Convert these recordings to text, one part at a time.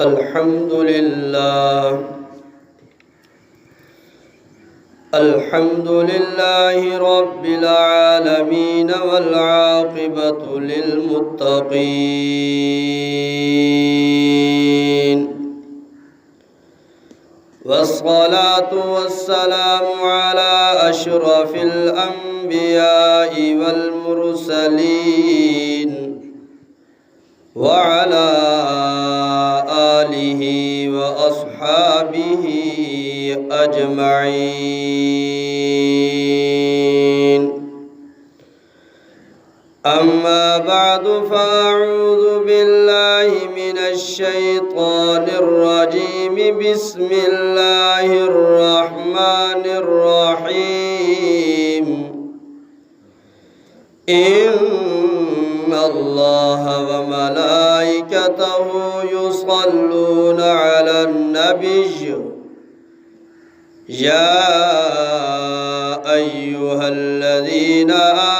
الحمد لله رب العالمين والعاقبة للمتقين والصلاة والسلام على أشرف الأنبياء والمرسلين وعلى آله وأصحابه أجمعين. أما بعد فأعوذ بالله من الشيطان الرجيم. بسم الله الرحمن الرحيم. إن الله وملائكته يصلون على النبي يا أيها الذين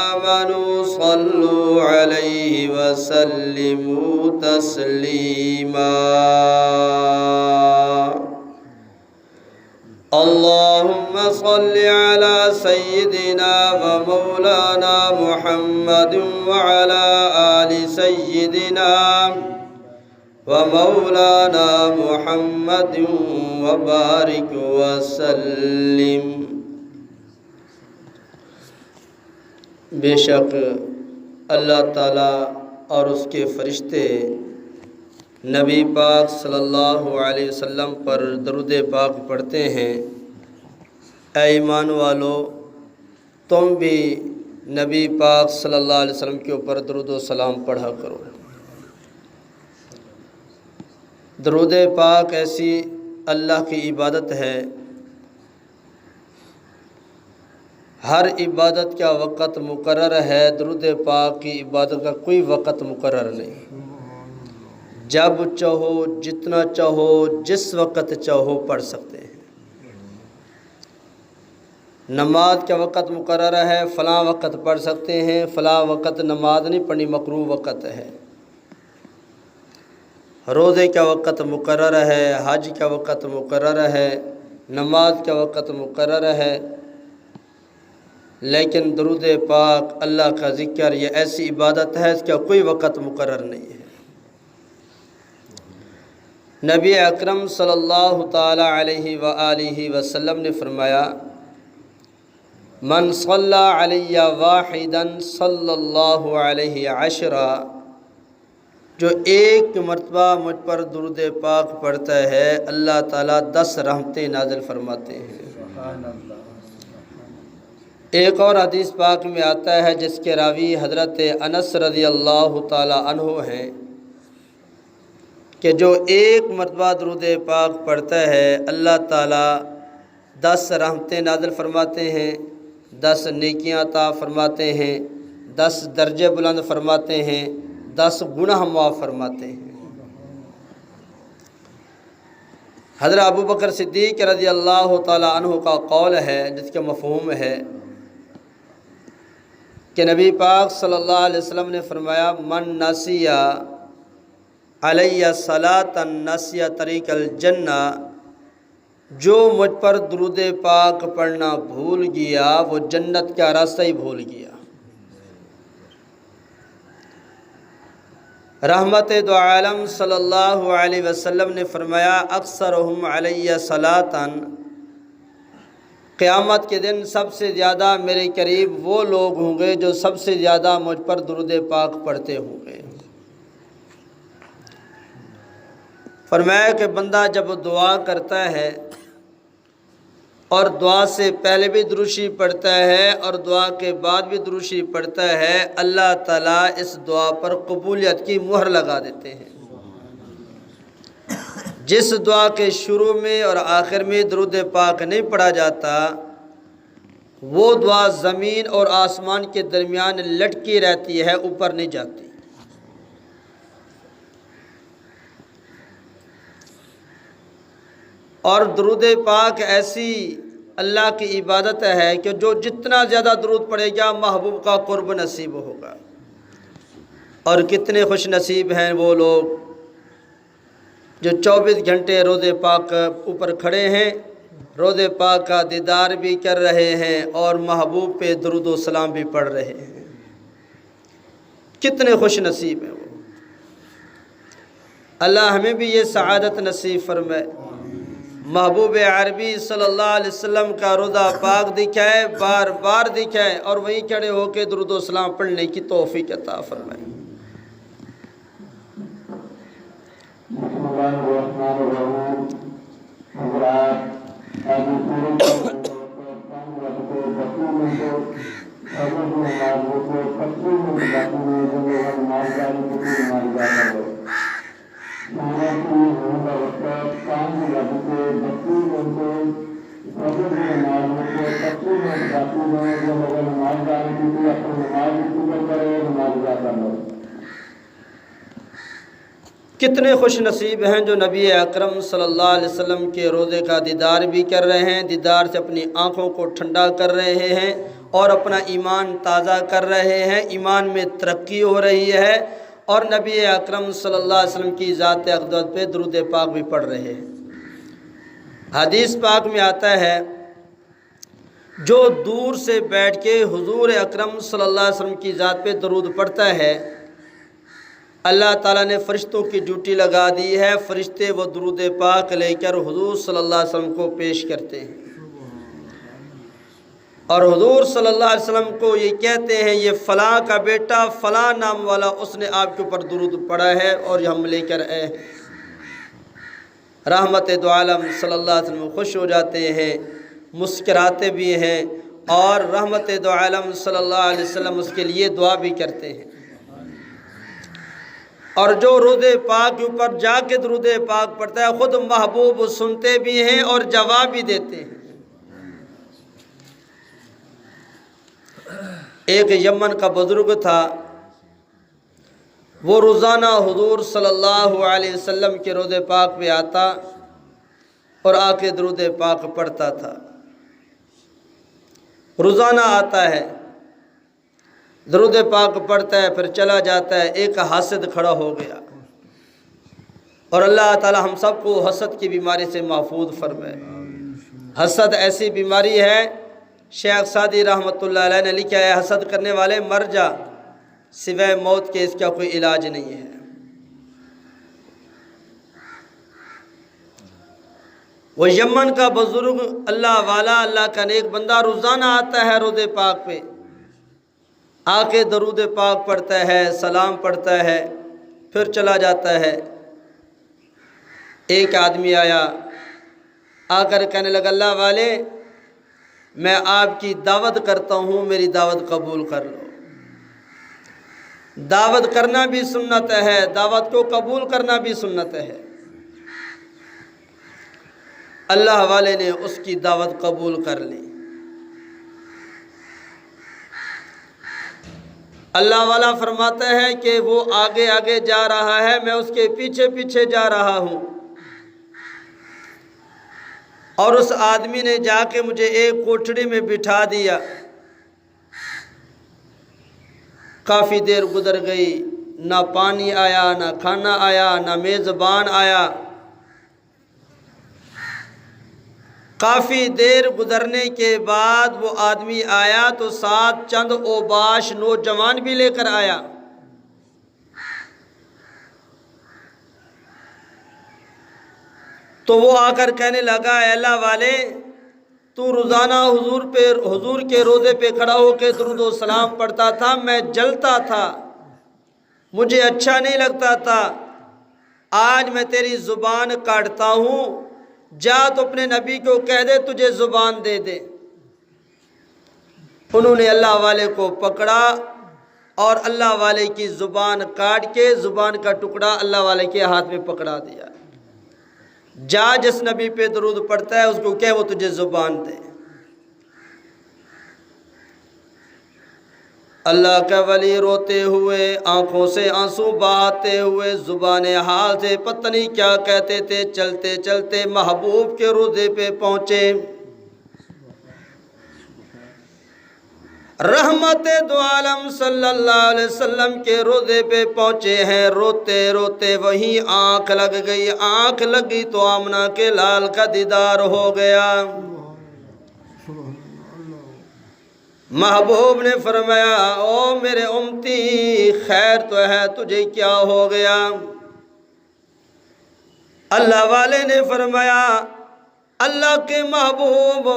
آمنوا صلوا عليه وسلموا تسليما. اللهم صل على سيدنا ومولانا محمد وعلى آل سيدنا ومولانا محمد وبارك وسلم. بے شک اللہ تعالیٰ اور اس کے فرشتے نبی پاک صلی اللہ علیہ وسلم پر درود پاک پڑھتے ہیں. اے ایمان والو، تم بھی نبی پاک صلی اللہ علیہ وسلم کے اوپر درود و سلام پڑھا کرو. درود پاک ایسی اللہ کی عبادت ہے، ہر عبادت کا وقت مقرر ہے. درود پاک کی عبادت کا کوئی وقت مقرر نہیں. جب چاہو، جتنا چاہو، جس وقت چاہو پڑھ سکتے ہیں. نماز کا وقت مقرر ہے، فلاں وقت پڑھ سکتے ہیں، فلاں وقت نماز نہیں پڑھنی، مکروہ وقت ہے. روزے کا وقت مقرر ہے، حج کا وقت مقرر ہے، نماز کا وقت مقرر ہے. لیکن درود پاک اللہ کا ذکر یہ ایسی عبادت ہے اس کا کوئی وقت مقرر نہیں ہے. نبی اکرم صلی اللہ تعالی علیہ وآلہ وسلم نے فرمایا: من صلی علی واحدا صلی اللہ علیہ عشرا. جو ایک مرتبہ مجھ پر درود پاک پڑھتا ہے اللہ تعالیٰ 10 رحمتیں نازل فرماتے ہیں. ایک اور حدیث پاک میں آتا ہے جس کے راوی حضرت انس رضی اللہ تعالیٰ عنہ ہیں کہ جو ایک مرتبہ درود پاک پڑھتا ہے اللہ تعالیٰ 10 رحمتیں نازل فرماتے ہیں، 10 نیکیاں عطا فرماتے ہیں، 10 درجے بلند فرماتے ہیں، 10 گناہ معاف فرماتے ہیں. حضرت ابو بکر صدیق رضی اللہ تعالیٰ عنہ کا قول ہے جس کا مفہوم ہے کہ نبی پاک صلی اللہ علیہ وسلم نے فرمایا: من نسی علیہ صلاۃ نسی طریق الجنہ. جو مجھ پر درود پاک پڑھنا بھول گیا وہ جنت کا راستہ ہی بھول گیا. رحمت دو عالم صلی اللہ علیہ وسلم نے فرمایا: اکثرہم علیہ صلاۃ. قیامت کے دن سب سے زیادہ میرے قریب وہ لوگ ہوں گے جو سب سے زیادہ مجھ پر درود پاک پڑھتے ہوں گے. فرمایا کہ بندہ جب دعا کرتا ہے اور دعا سے پہلے بھی دروشی پڑھتا ہے اور دعا کے بعد بھی دروشی پڑھتا ہے، اللہ تعالیٰ اس دعا پر قبولیت کی مہر لگا دیتے ہیں. جس دعا کے شروع میں اور آخر میں درود پاک نہیں پڑھا جاتا وہ دعا زمین اور آسمان کے درمیان لٹکی رہتی ہے، اوپر نہیں جاتی. اور درود پاک ایسی اللہ کی عبادت ہے کہ جو جتنا زیادہ درود پڑے گا محبوب کا قرب نصیب ہوگا۔ اور کتنے خوش نصیب ہیں وہ لوگ جو 24 گھنٹے روضے پاک کے اوپر کھڑے ہیں، روضے پاک کا دیدار بھی کر رہے ہیں اور محبوب پہ درود و سلام بھی پڑھ رہے ہیں۔ کتنے خوش نصیب ہیں وہ۔ اللہ ہمیں بھی یہ سعادت نصیب فرمائے، محبوب عربی صلی اللہ علیہ وسلم کا روضہ پاک دکھائے، بار بار دکھائے، اور وہیں کھڑے ہو کے درود و سلام پڑھنے کی توفیق عطا فرمائے۔ کتنے خوش نصیب ہیں جو نبی اکرم صلی اللہ علیہ وسلم کے روضے کا دیدار بھی کر رہے ہیں، دیدار سے اپنی آنکھوں کو ٹھنڈا کر رہے ہیں اور اپنا ایمان تازہ کر رہے ہیں، ایمان میں ترقی ہو رہی ہے، اور نبی اکرم صلی اللہ علیہ وسلم کی ذات اقدس پہ درود پاک بھی پڑھ رہے ہیں۔ حدیث پاک میں آتا ہے جو دور سے بیٹھ کے حضور اکرم صلی اللہ علیہ وسلم کی ذات پہ درود پڑھتا ہے، اللہ تعالیٰ نے فرشتوں کی ڈیوٹی لگا دی ہے، فرشتے وہ درود پاک لے کر حضور صلی اللہ علیہ وسلم کو پیش کرتے ہیں، اور حضور صلی اللہ علیہ وسلم کو یہ کہتے ہیں یہ فلاں کا بیٹا فلاں نام والا اس نے آپ کے اوپر درود پڑھا ہے اور یہ ہم لے کر آئے ہیں۔ رحمت دو عالم صلی اللہ علیہ وسلم خوش ہو جاتے ہیں، مسکراتے بھی ہیں، اور رحمت دو عالم صلی اللہ علیہ وسلم اس کے لیے دعا بھی کرتے ہیں۔ اور جو روضے پاک کے اوپر جا کے درود پاک پڑھتا ہے خود محبوب سنتے بھی ہیں اور جواب بھی دیتے ہیں۔ ایک یمن کا بزرگ تھا، وہ روزانہ حضور صلی اللہ علیہ وسلم کے روضے پاک پہ آتا اور آ کے درود پاک پڑھتا تھا۔ روزانہ آتا ہے، درود پاک پڑھتا ہے، پھر چلا جاتا ہے۔ ایک حاسد کھڑا ہو گیا، اور اللہ تعالی ہم سب کو حسد کی بیماری سے محفوظ فرمائے۔ حسد ایسی بیماری ہے، شیخ سعدی رحمۃ اللہ علیہ نے لکھا ہے حسد کرنے والے مر جا، سوائے موت کے اس کا کوئی علاج نہیں ہے۔ وہ یمن کا بزرگ اللہ والا، اللہ کا نیک بندہ روزانہ آتا ہے روضے پاک پہ، آ کے درود پاک پڑھتا ہے، سلام پڑھتا ہے، پھر چلا جاتا ہے۔ ایک آدمی آیا، آ کر کہنے لگا اللہ والے میں آپ کی دعوت کرتا ہوں، میری دعوت قبول کر لو۔ دعوت کرنا بھی سنت ہے، دعوت کو قبول کرنا بھی سنت ہے۔ اللہ والے نے اس کی دعوت قبول کر لی۔ اللہ والا فرماتا ہے کہ وہ آگے آگے جا رہا ہے، میں اس کے پیچھے پیچھے جا رہا ہوں، اور اس آدمی نے جا کے مجھے ایک کوٹھڑی میں بٹھا دیا۔ کافی دیر گزر گئی، نہ پانی آیا، نہ کھانا آیا، نہ میزبان آیا۔ کافی دیر گزرنے کے بعد وہ آدمی آیا تو ساتھ چند اوباش نوجوان بھی لے کر آیا۔ تو وہ آ کر کہنے لگا اے اللہ والے تو روزانہ حضور کے روضے پہ کھڑا ہو کے درود و سلام پڑھتا تھا، میں جلتا تھا، مجھے اچھا نہیں لگتا تھا، آج میں تیری زبان کاٹتا ہوں، جا تو اپنے نبی کو کہہ دے تجھے زبان دے دے۔ انہوں نے اللہ والے کو پکڑا اور اللہ والے کی زبان کاٹ کے زبان کا ٹکڑا اللہ والے کے ہاتھ میں پکڑا دیا۔ جا جس نبی پہ درود پڑھتا ہے اس کو کہہ وہ تجھے زبان دے۔ اللہ کا ولی روتے ہوئے آنکھوں سے آنسو بہاتے ہوئے زبان حال سے پتہ نہیں کیا کہتے تھے، چلتے چلتے محبوب کے روضے پہ پہنچے، رحمت دو عالم صلی اللہ علیہ وسلم کے روضے پہ پہنچے ہیں، روتے روتے وہیں آنکھ لگ گئی، آنکھ لگی تو آمنہ کے لال کا دیدار ہو گیا۔ محبوب نے فرمایا او میرے امتی خیر تو ہے، تجھے کیا ہو گیا؟ اللہ والے نے فرمایا اللہ کے محبوب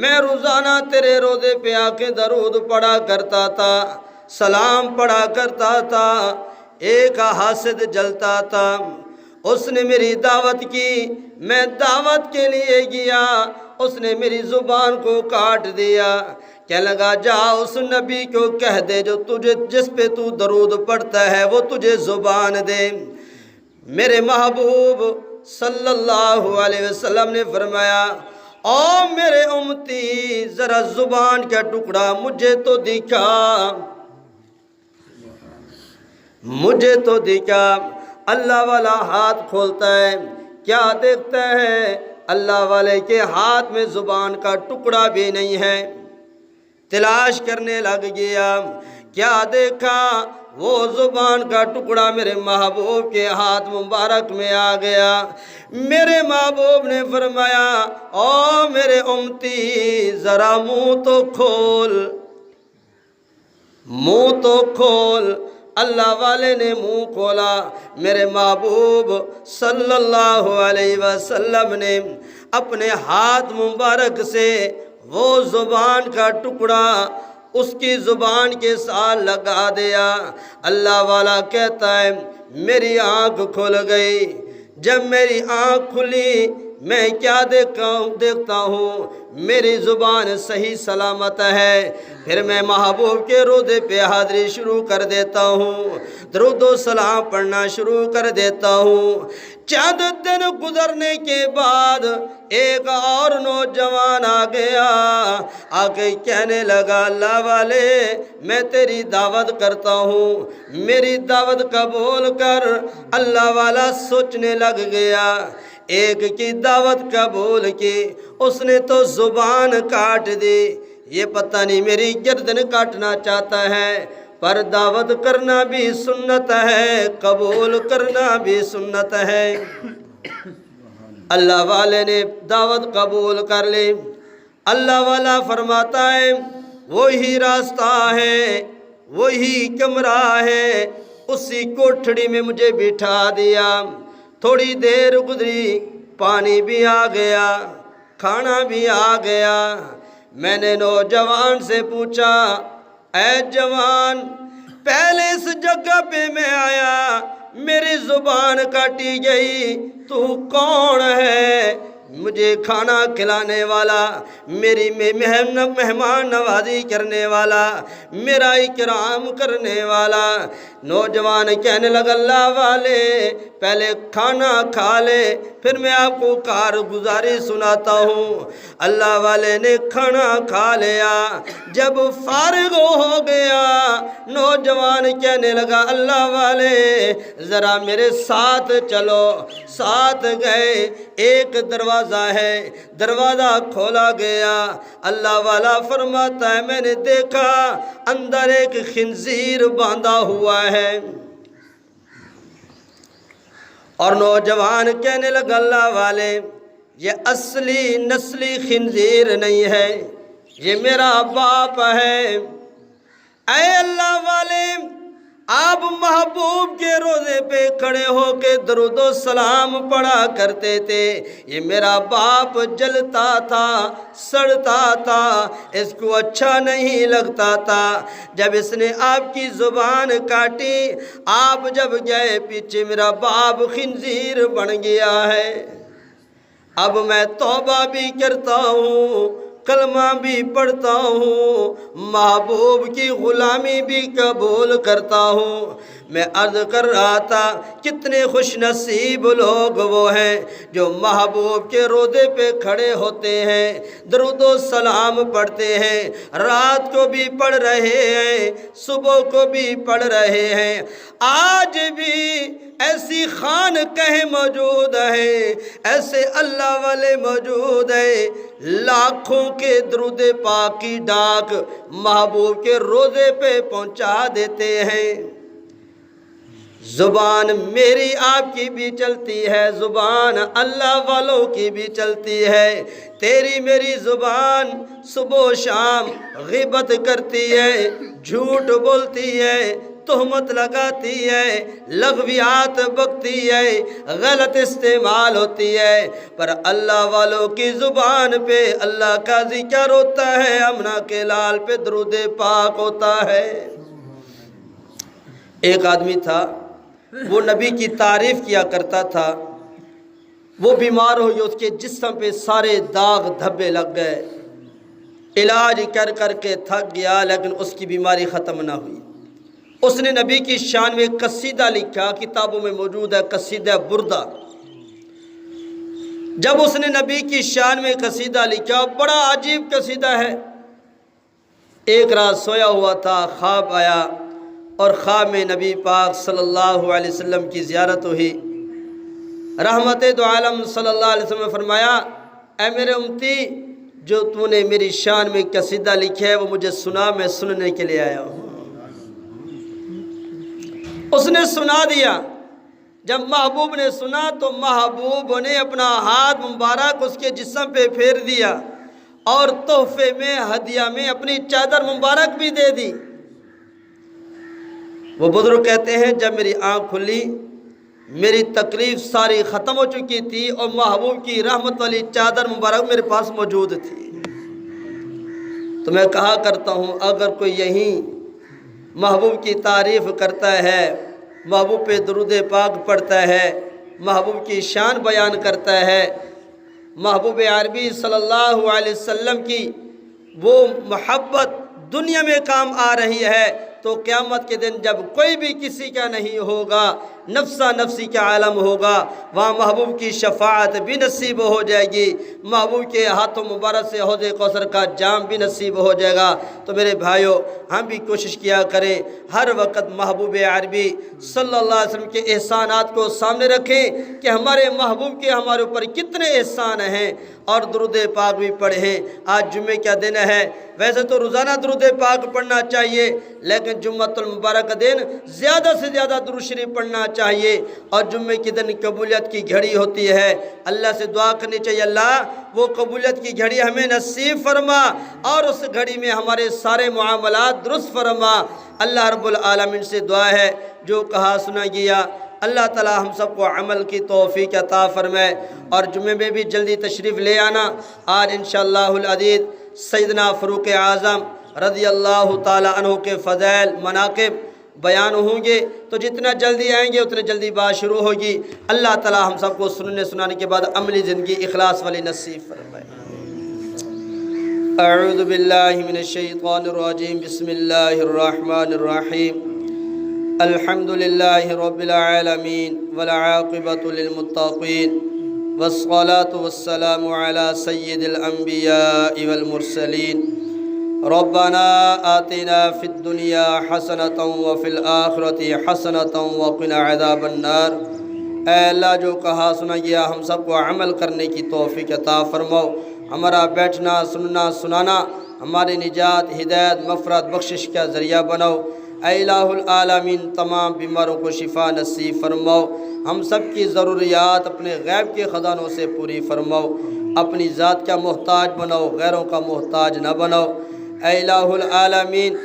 میں روزانہ تیرے روضے پہ آ کے درود پڑھا کرتا تھا، سلام پڑھا کرتا تھا، ایک حاسد جلتا تھا، اس نے میری دعوت کی، میں دعوت کے لیے گیا، اس نے میری زبان کو کاٹ دیا، کہنے لگا جا اس نبی کو کہہ دے جو تجھے جس پہ تو درود پڑھتا ہے وہ تجھے زبان دے۔ میرے محبوب صلی اللہ علیہ وسلم نے فرمایا او میرے امتی ذرا زبان کا ٹکڑا مجھے تو دکھا، مجھے تو دکھا۔ اللہ والا ہاتھ کھولتا ہے، کیا دیکھتا ہے؟ اللہ والے کے ہاتھ میں زبان کا ٹکڑا بھی نہیں ہے۔ تلاش کرنے لگ گیا، کیا دیکھا؟ وہ زبان کا ٹکڑا میرے محبوب کے ہاتھ مبارک میں آ گیا۔ میرے محبوب نے فرمایا او میرے امتی ذرا منہ تو کھول، منہ تو کھول۔ اللہ والے نے منہ کھولا، میرے محبوب صلی اللہ علیہ وسلم نے اپنے ہاتھ مبارک سے وہ زبان کا ٹکڑا اس کی زبان کے ساتھ لگا دیا۔ اللہ والا کہتا ہے میری آنکھ کھل گئی، جب میری آنکھ کھلی میں کیا دیکھتا ہوں میری زبان صحیح سلامت ہے، پھر میں محبوب کے روضے پہ حاضری شروع کر دیتا ہوں، درود و سلام پڑھنا شروع کر دیتا ہوں۔ چند دن گزرنے کے بعد ایک اور نوجوان آ گیا، آ کے کہنے لگا اللہ والے میں تیری دعوت کرتا ہوں، میری دعوت قبول کر۔ اللہ والا سوچنے لگ گیا، ایک کی دعوت قبول کی، اس نے تو زبان کاٹ دی، یہ پتہ نہیں میری گردن کاٹنا چاہتا ہے، پر دعوت کرنا بھی سنت ہے، قبول کرنا بھی سنت ہے۔ اللہ والے نے دعوت قبول کر لی۔ اللہ والا فرماتا ہے وہی راستہ ہے، وہی کمرہ ہے، اسی کوٹھڑی میں مجھے بٹھا دیا۔ تھوڑی دیر گزری، پانی بھی آ گیا، کھانا بھی آ گیا۔ میں نے نوجوان سے پوچھا اے جوان پہلے اس جگہ پہ میں آیا میری زبان کاٹی گئی، تو کون ہے؟ مجھے کھانا کھلانے والا، میری مہمان نوازی کرنے والا، میرا اکرام کرنے والا۔ نوجوان کہنے لگا اللہ والے پہلے کھانا کھا لے پھر میں آپ کو کارگزاری سناتا ہوں۔ اللہ والے نے کھانا کھا لیا، جب فارغ ہو گیا نوجوان کہنے لگا اللہ والے ذرا میرے ساتھ چلو۔ ساتھ گئے، ایک دروازہ ہے، دروازہ کھولا گیا۔ اللہ والا فرماتا ہے میں نے دیکھا اندر ایک خنزیر باندھا ہوا ہے، اور نوجوان کہنے لگا اللہ والے یہ اصلی نسلی خنزیر نہیں ہے، یہ میرا باپ ہے۔ اے اللہ والے آپ محبوب کے روضے پہ کھڑے ہو کے درود و سلام پڑھا کرتے تھے، یہ میرا باپ جلتا تھا، سڑتا تھا، اس کو اچھا نہیں لگتا تھا۔ جب اس نے آپ کی زبان کاٹی، آپ جب گئے پیچھے میرا باپ خنزیر بن گیا ہے۔ اب میں توبہ بھی کرتا ہوں، کلمہ بھی پڑھتا ہوں، محبوب کی غلامی بھی قبول کرتا ہوں۔ میں عرض کر رہا تھا کتنے خوش نصیب لوگ وہ ہیں جو محبوب کے روضے پہ کھڑے ہوتے ہیں، درود و سلام پڑھتے ہیں، رات کو بھی پڑھ رہے ہیں، صبح کو بھی پڑھ رہے ہیں۔ آج بھی ایسی خانقاہیں موجود ہیں، ایسے اللہ والے موجود ہیں، لاکھوں کے درود پاک کی ڈاک محبوب کے روضے پہ پہنچا دیتے ہیں۔ زبان میری آپ کی بھی چلتی ہے، زبان اللہ والوں کی بھی چلتی ہے۔ تیری میری زبان صبح و شام غیبت کرتی ہے، جھوٹ بولتی ہے، تہمت لگاتی ہے، لغویات بکتی ہے، غلط استعمال ہوتی ہے، پر اللہ والوں کی زبان پہ اللہ کا ذکر ہوتا ہے، امنا کے لال پہ درود پاک ہوتا ہے۔ ایک آدمی تھا، وہ نبی کی تعریف کیا کرتا تھا، وہ بیمار ہو گیا، اس کے جسم پہ سارے داغ دھبے لگ گئے، علاج کر کر کے تھک گیا، لیکن اس کی بیماری ختم نہ ہوئی۔ اس نے نبی کی شان میں ایک قصیدہ لکھا، کتابوں میں موجود ہے، قصیدہ بردہ۔ جب اس نے نبی کی شان میں قصیدہ لکھا، بڑا عجیب قصیدہ ہے۔ ایک رات سویا ہوا تھا، خواب آیا، اور خواب میں نبی پاک صلی اللہ علیہ وسلم کی زیارت ہوئی۔ رحمت دو عالم صلی اللہ علیہ وسلم نے فرمایا، اے میرے امتی، جو تو نے میری شان میں قصیدہ لکھا ہے وہ مجھے سنا، میں سننے کے لیے آیا ہوں۔ اس نے سنا دیا۔ جب محبوب نے سنا تو محبوب نے اپنا ہاتھ مبارک اس کے جسم پہ پھیر دیا، اور تحفے میں، ہدیہ میں اپنی چادر مبارک بھی دے دی۔ وہ بزرگ کہتے ہیں جب میری آنکھ کھلی، میری تکلیف ساری ختم ہو چکی تھی، اور محبوب کی رحمت والی چادر مبارک میرے پاس موجود تھی۔ تو میں کہا کرتا ہوں، اگر کوئی یہیں محبوب کی تعریف کرتا ہے، محبوب پہ درود پاک پڑھتا ہے، محبوب کی شان بیان کرتا ہے، محبوب عربی صلی اللہ علیہ وسلم کی وہ محبت دنیا میں کام آ رہی ہے، تو قیامت کے دن جب کوئی بھی کسی کا نہیں ہوگا، نفسا نفسی کا عالم ہوگا، وہاں محبوب کی شفاعت بھی نصیب ہو جائے گی، محبوب کے ہاتھوں مبارک سے حوض کوثر کا جام بھی نصیب ہو جائے گا۔ تو میرے بھائیوں، ہم بھی کوشش کیا کریں، ہر وقت محبوب عربی صلی اللہ علیہ وسلم کے احسانات کو سامنے رکھیں کہ ہمارے محبوب کے ہمارے اوپر کتنے احسان ہیں، اور درود پاک بھی پڑھیں۔ آج جمعے کا دن ہے، ویسے تو روزانہ درود پاک پڑھنا چاہیے، لیکن جمعۃ المبارک کا دن زیادہ سے زیادہ درود شریف پڑھنا چاہیے، اور جمعے کے دن قبولیت کی گھڑی ہوتی ہے۔ اللہ سے دعا کرنی چاہیے، اللہ وہ قبولیت کی گھڑی ہمیں نصیب فرما، اور اس گھڑی میں ہمارے سارے معاملات درست فرما۔ اللہ رب العالمین سے دعا ہے، جو کہا سنا گیا اللہ تعالی ہم سب کو عمل کی توفیق عطا فرمائے، اور جمعے میں بھی جلدی تشریف لے آنا۔ آج انشاءاللہ العزیز سیدنا فاروق اعظم رضی اللہ تعالی عنہ کے فضائل، مناقب بیان ہوں گے، تو جتنا جلدی آئیں گے اتنے جلدی بات شروع ہوگی۔ اللہ تعالی ہم سب کو سننے سنانے کے بعد عملی زندگی اخلاص والی نصیب فرمائے۔ اعوذ باللہ من الشیطان الرجیم، بسم اللہ الرحمن الرحیم، الحمد للہ رب العالمین، والعاقبۃ للمتقین، والصلاة والسلام علی سید الانبیاء والمرسلین۔ ربنا آتنا فی الدنیا حسنۃ وفی الآخرۃ حسنۃ وقنا عذاب النار۔ اے اللہ، جو کہا سنا گیا ہم سب کو عمل کرنے کی توفیق عطا فرماؤ۔ ہمارا بیٹھنا، سننا، سنانا ہماری نجات، ہدایت، مغفرت، بخشش کا ذریعہ بناؤ۔ اے الہ العالمین، تمام بیماروں کو شفا نصیب فرماؤ۔ ہم سب کی ضروریات اپنے غیب کے خزانوں سے پوری فرماؤ۔ اپنی ذات کا محتاج بناؤ، غیروں کا محتاج نہ بناؤ۔ اے الہ العالمین،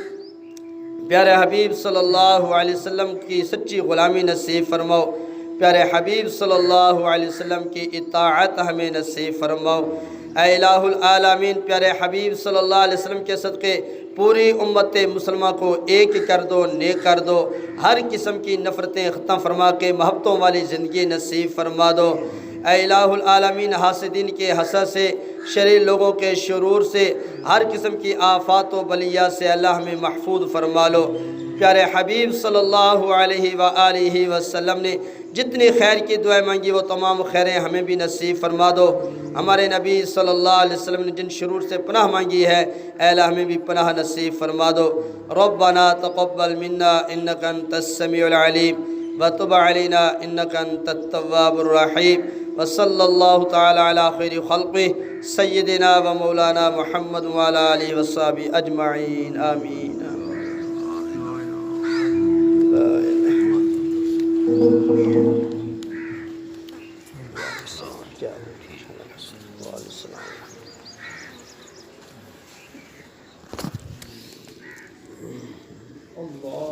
پیارے حبیب صلی اللہ علیہ وسلم کی سچی غلامی نصیب فرماؤ۔ پیارے حبیب صلی اللہ علیہ وسلم کی اطاعت ہمیں نصیب فرماؤ۔ اے الہ العالمین، پیارے حبیب صلی اللہ علیہ وسلم کے صدقے پوری امت مسلمہ کو ایک کر دو، نیک کر دو۔ ہر قسم کی نفرتیں ختم فرما کے محبتوں والی زندگی نصیب فرما دو۔ اے الہ العالمین حاسدین کے حسد سے، شریر لوگوں کے شرور سے، ہر قسم کی آفات و بلیات سے اللہ ہمیں محفوظ فرما لو۔ پیارے حبیب صلی اللہ علیہ وآلہ وسلم نے جتنی خیر کی دعائیں مانگی وہ تمام خیریں ہمیں بھی نصیب فرما دو۔ ہمارے نبی صلی اللہ علیہ وسلم نے جن شرور سے پناہ مانگی ہے، اے اللہ ہمیں بھی پناہ نصیب فرما دو۔ ربنا تقبل منا انک انت السمیع العلیم وتب علینا انک انت التواب الرحیم، وصلی اللہ تعالی علی خیر خلقہ سیدنا و مولانا محمد وعلی آلہ وصحبہ اجمعین، آمین۔ اللہ